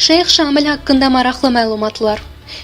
Şeyx Şamil haqqında maraqlı məlumatlar.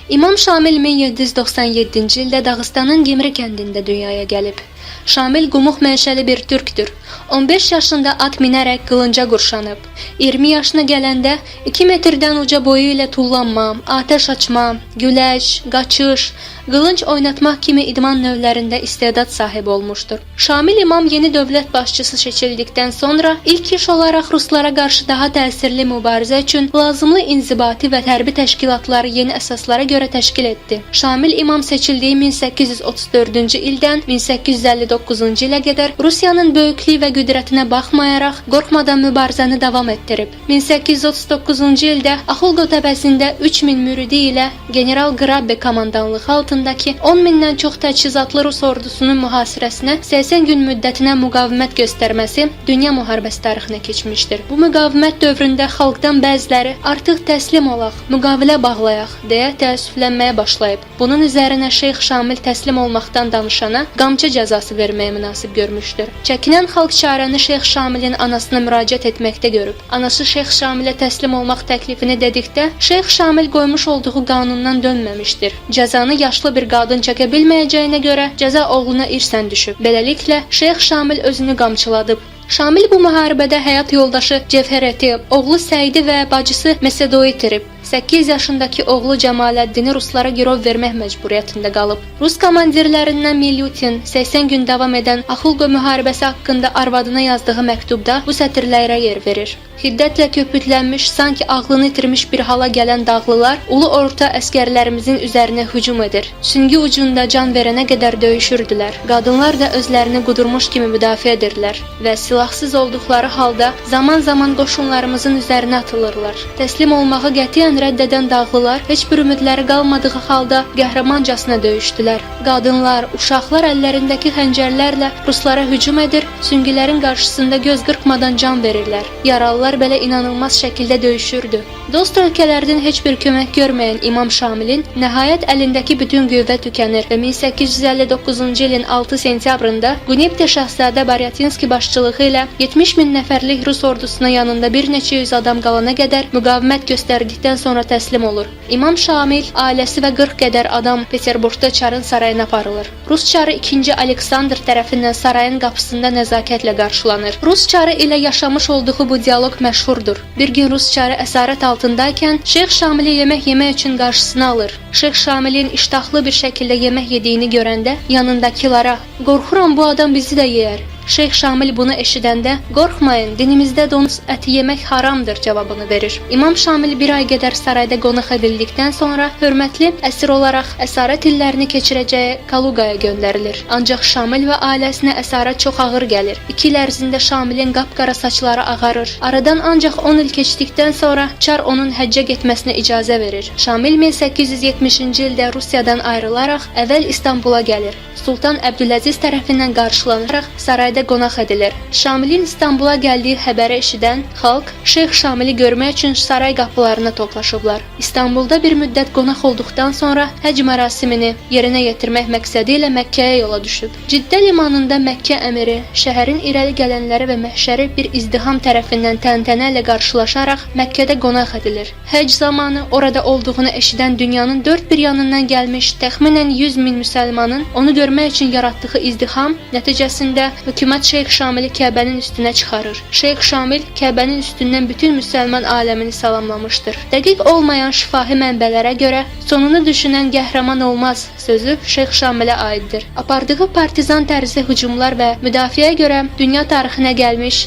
İmam Şamil 1797-ci ildə Dağıstanın Gemri kəndində dünyaya gəlib. Şamil Qumuq mənşəli bir türkdür. 15 yaşında at minərək qılınca qurşanıb. 20 yaşına gələndə 2 metrdən uca boyu ilə tullanma, atəş açma, güləş, qaçış, qılınc oynatmaq kimi idman növlərində istedad sahibi olmuşdur. Şamil İmam yeni dövlət başçısı seçildikdən sonra ilk iş olaraq ruslara qarşı daha təsirli mübarizə üçün lazımlı inzibati və hərbi təşkilatları yeni əsaslara görə təşkil etdi. Şamil İmam seçildiyi 1834-cü ildən 1859-cu ilə qədər Rusiyanın böyüklüyü və qüdrətinə baxmayaraq qorxmadan mübarizəni davam etdirib. 1839-cu ildə Axulqo təpəsində 3000 müridi ilə General Grabbe komandanlığı altındakı 10 mindən çox təchizatlı Rus ordusunun mühasirəsinə 80 gün müddətinə müqavimət göstərməsi dünya müharibəsi tarixinə keçmişdir. Bu müqavimət dövründə xalqdan bəziləri artıq təslim olaq, müqavilə bağlayaq deyə təəssüflənməyə başlayıb. Bunun üzərinə Şeyx Şamil təslim olmaqdan danışana qamçı cəzası verməyə münasib görmüşdür. Çəkinən xalq çarəni Şeyx Şamilin anasına müraciət etməkdə görüb. Anası Şeyx Şamilə təslim olmaq təklifini dedikdə, Şeyx Şamil qoymuş olduğu qanundan dönməmişdir. Cəzanı yaşlı bir qadın çəkə bilməyəcəyinə görə cəza oğluna irsən düşüb. Beləliklə, Şeyx Şamil özünü qamçıladıb. Şamil bu müharibədə həyat yoldaşı Cəfərəti, oğlu Səidi və bacısı Mesedoyu itirib. 8 yaşındakı oğlu Cəmaləddini ruslara girov vermək məcburiyyətində qalıb. Rus komandirlərindən Milyutin 80 gün davam edən Axulqo müharibəsi haqqında arvadına yazdığı məktubda bu sətirlərə yer verir. Hiddətlə köpüklənmiş, sanki ağlını itirmiş bir hala gələn dağlılar ulu orta əskərlərimizin üzərinə hücum edir. Süngü ucunda can verənə qədər döyüşürdülər. Qadınlar da özlərini qudurmuş kimi müdafiə edirlər və silahsız olduqları halda zaman-zaman qoşunlarımızın üzərinə atılırlar. Təslim olmağı qətiyyən rədd edən dağlılar heç bir ümidləri qalmadığı halda qəhrəmancasına döyüşdülər. Qadınlar, uşaqlar əllərindəki xəncərlərlə ruslara hücum edir, süngülərin qarşısında göz qırpmadan can verirlər. Yaralılar belə inanılmaz şəkildə döyüşürdü. Dost ölkələrdən heç bir kömək görməyən İmam Şamilin nəhayət əlindəki bütün qüvvə tükənir və 1859-cu ilin 6 sentyabrında Qunibte Şahzadə Baryatinski başçılığı ilə 70 min nəfərlik Rus ordusuna yanında bir neçə yüz adam qalana qədər müqavimət göstərdikdən sonra təslim olur. İmam Şamil, ailəsi və 40 qədər adam Peterburqda çarın sarayına aparılır. Rus çarı 2. Aleksandr tərəfindən sarayın qapısında nəzakətlə qarşılanır. Rus çarı ilə yaşamış olduğu bu dialoq məşhurdur. Bir gün Rus çarı əsarət altındaykən Şeyx Şamili yemək yemək üçün qarşısına alır. Şeyx Şamilin iştahlı bir şəkildə yemək yediyini görəndə yanındakilara "Qorxuram bu adam bizi də yeyər." Şeyx Şamil bunu eşidəndə "Qorxmayın, dinimizdə donuz əti yemək haramdır" cavabını verir. İmam Şamil bir ay qədər sarayda qonaq edildikdən sonra hörmətli əsir olaraq əsarət illərini keçirəcəyi Kalugaya göndərilir. Ancaq Şamil və ailəsinə əsarət çox ağır gəlir. 2 il ərzində Şamilin qapqara saçları ağarır. Aradan ancaq 10 il keçdikdən sonra çar onun həccə getməsinə icazə verir. Şamil 1870-ci ildə Rusiyadan ayrılaraq əvvəl İstanbula gəlir. Sultan Əbdüləziz tərəfindən qarşılanaraq sarayda qonaq edilir. Şamilin İstanbula gəldiyi xəbəri eşidən xalq Şeyx Şamili görmək üçün saray qapılarına toplaşıblar. İstanbulda bir müddət qonaq olduqdan sonra həcc mərasimini yerinə yetirmək məqsədi ilə Məkkəyə yola düşüb. Ciddə limanında Məkkə əmiri, şəhərin irəli gələnləri və məhşəri bir izdiham tərəfindən təntənə ilə qarşılaşaraq Məkkədə qonaq edilir. Həcc zamanı orada olduğunu eşidən dünyanın dörd bir yanından gəlmiş təxminən 100 min müsəlmanın onu görmək üçün yaratdığı izdiham nəticəsində hökumət Şeyx Şamili Kəbənin üstünə çıxarır. Şeyx Şamil Kəbənin üstündən bütün müsəlman aləmini salamlamışdır. Dəqiq olmayan şifahi mənbələrə görə sonunu düşünən qəhrəman olmaz sözü Şeyx Şamilə aiddir. Apardığı partizan tərzi hücumlar və müdafiəyə görə dünya tarixinə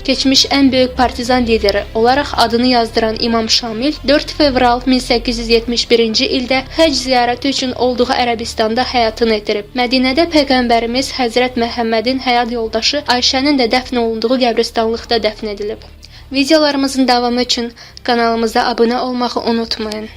keçmiş ən böyük partizan lideri olaraq adını yazdıran İmam Şamil 4 fevral 1871-ci ildə həcc ziyarəti üçün olduğu Ərəbistanda həyatını itirib. Mədinədə Peyğəmbərimiz Həzrət Məhəmmədin həyat yoldaşı Ayşənin də dəfn olunduğu qəbristanlıqda dəfn edilib. Videolarımızın davamı üçün kanalımıza abunə olmağı unutmayın.